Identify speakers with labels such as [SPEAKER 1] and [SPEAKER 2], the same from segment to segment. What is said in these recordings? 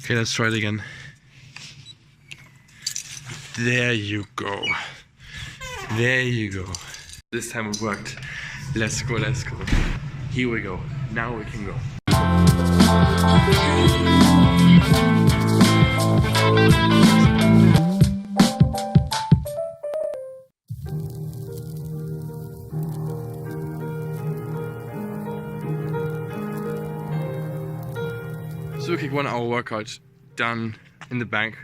[SPEAKER 1] Okay, let's try it again. There you go. There you go. This time it worked. Let's go, let's go. Here we go. Now we can go. So quick 1 hour workout done in the bank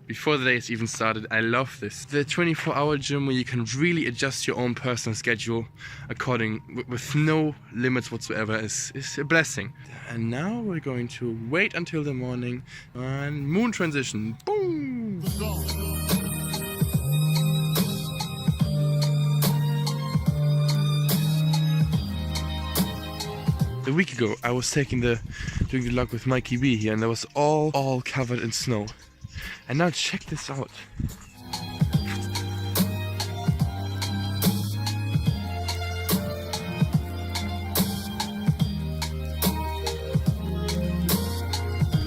[SPEAKER 1] before the day has even started. I love this. The 24-hour gym where you can really adjust your own personal schedule according with no limits whatsoever is a blessing. And now we're going to wait until the morning and moon transition. Boom! A week ago I was doing the log with Mikey B here, and that was all covered in snow. And now check this out.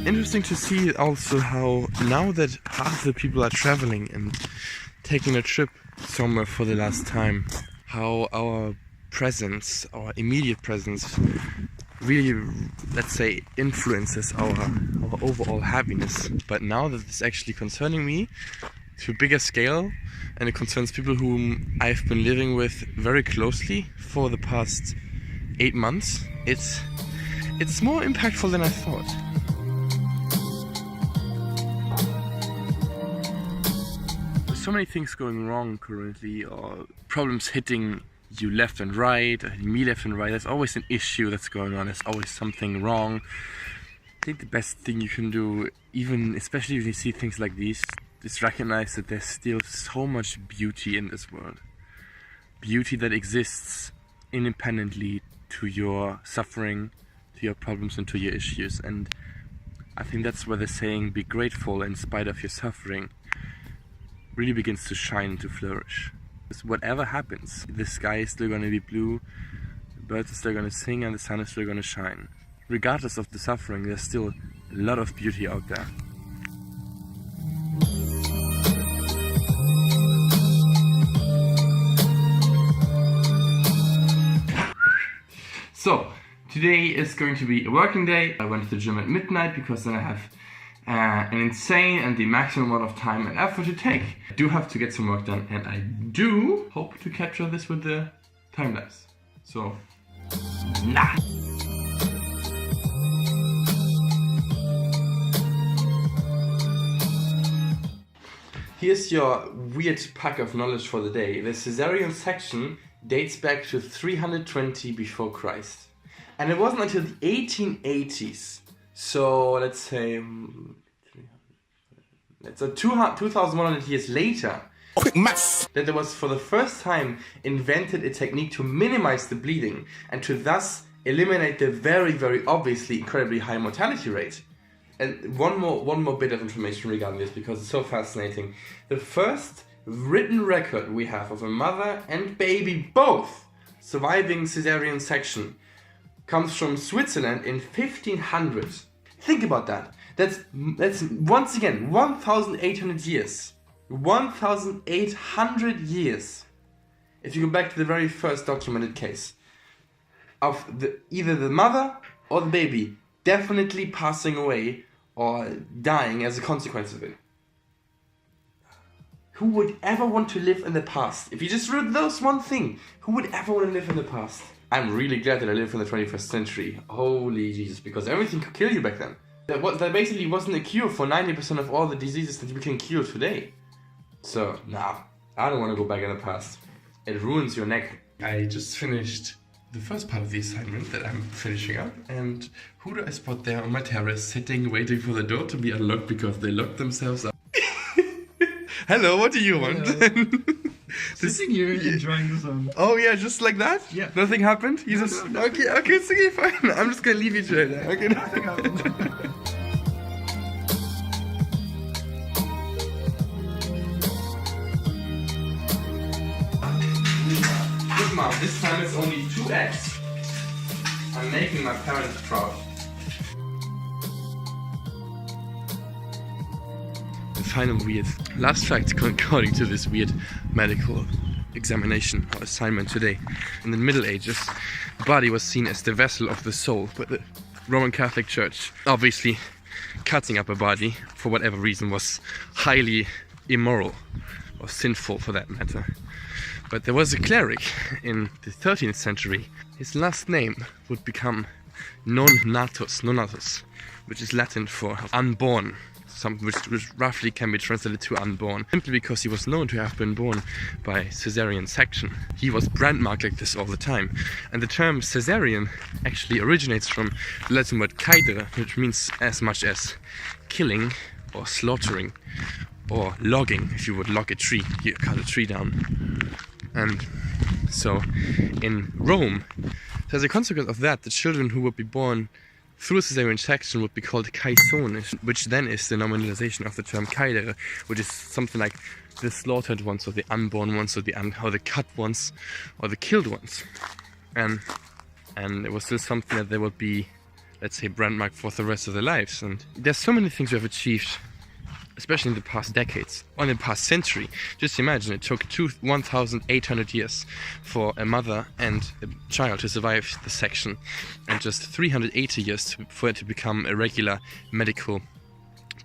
[SPEAKER 1] Interesting to see also how now that half the people are traveling and taking a trip somewhere for the last time, how our presence, our immediate presence, really, let's say, influences our overall happiness. But now that it's actually concerning me to a bigger scale, and it concerns people whom I've been living with very closely for the past 8 months, it's more impactful than I thought. There's so many things going wrong currently, or problems hitting you left and right, me left and right. There's always an issue that's going on. There's always something wrong. I think the best thing you can do, even especially when you see things like these, is recognize that there's still so much beauty in this world. Beauty that exists independently to your suffering, to your problems, and to your issues. And I think that's where the saying, be grateful in spite of your suffering, really begins to shine and to flourish. Whatever happens, the sky is still going to be blue, the birds are still going to sing, and the sun is still going to shine. Regardless of the suffering, there's still a lot of beauty out there. So, today is going to be a working day. I went to the gym at midnight because then I have an insane and the maximum amount of time and effort to take. I do have to get some work done, and I do hope to capture this with the time lapse. So, nah! Here's your weird pack of knowledge for the day. The Caesarean section dates back to 320 before Christ. And it wasn't until the 1880s. So let's say 2,100 years later, quick maths, that there was for the first time invented a technique to minimize the bleeding and to thus eliminate the very, very obviously incredibly high mortality rate. And one more bit of information regarding this, because it's so fascinating. The first written record we have of a mother and baby both surviving Caesarean section comes from Switzerland in 1500. Think about that. That's once again 1,800 years. 1,800 years. If you go back to the very first documented case of either the mother or the baby definitely passing away or dying as a consequence of it. Who would ever want to live in the past? If you just read those one thing, who would ever want to live in the past? I'm really glad that I live in the 21st century. Holy Jesus, because everything could kill you back then. That basically wasn't a cure for 90% of all the diseases that we can cure today. So, nah, I don't want to go back in the past. It ruins your neck. I just finished the first part of the assignment that I'm finishing up, and who do I spot there on my terrace, sitting, waiting for the door to be unlocked because they locked themselves up? Hello, what do you want?
[SPEAKER 2] Sitting here enjoying the sun.
[SPEAKER 1] Oh yeah, just like that?
[SPEAKER 2] Yeah.
[SPEAKER 1] Nothing happened? You just... No, okay, it's okay, fine. I'm just gonna leave you to it. Okay,
[SPEAKER 2] Nothing happened.
[SPEAKER 1] Good mom, this time it's only 2 eggs. I'm making my parents proud. final weird last fact according to this weird medical examination or assignment today. In the Middle Ages, the body was seen as the vessel of the soul, but the Roman Catholic Church, obviously cutting up a body for whatever reason, was highly immoral or sinful for that matter. But there was a cleric in the 13th century. His last name would become nonatus, which is Latin for unborn, which roughly can be translated to unborn, simply because he was known to have been born by caesarean section. He was brandmarked like this all the time, and the term caesarean actually originates from the Latin word caedere, which means as much as killing or slaughtering or logging. If you would log a tree, you cut a tree down. And so in Rome, as a consequence of that, the children who would be born through a caesarean section would be called caisoni, which then is the nominalization of the term caedere, which is something like the slaughtered ones, or the unborn ones, or the cut ones, or the killed ones. And it was still something that they would be, let's say, brandmarked for the rest of their lives. And there's so many things we have achieved, especially in the past decades, or in the past century. Just imagine, it took 1,800 years for a mother and a child to survive the section, and just 380 years for it to become a regular medical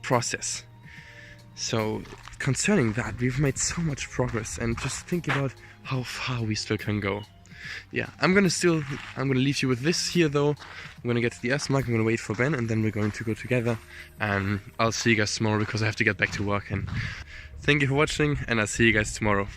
[SPEAKER 1] process. So concerning that, we've made so much progress, and just think about how far we still can go. Yeah, I'm gonna leave you with this here though. I'm gonna get to the S mark, I'm gonna wait for Ben, and then we're going to go together, and I'll see you guys tomorrow because I have to get back to work. And thank you for watching, and I'll see you guys tomorrow.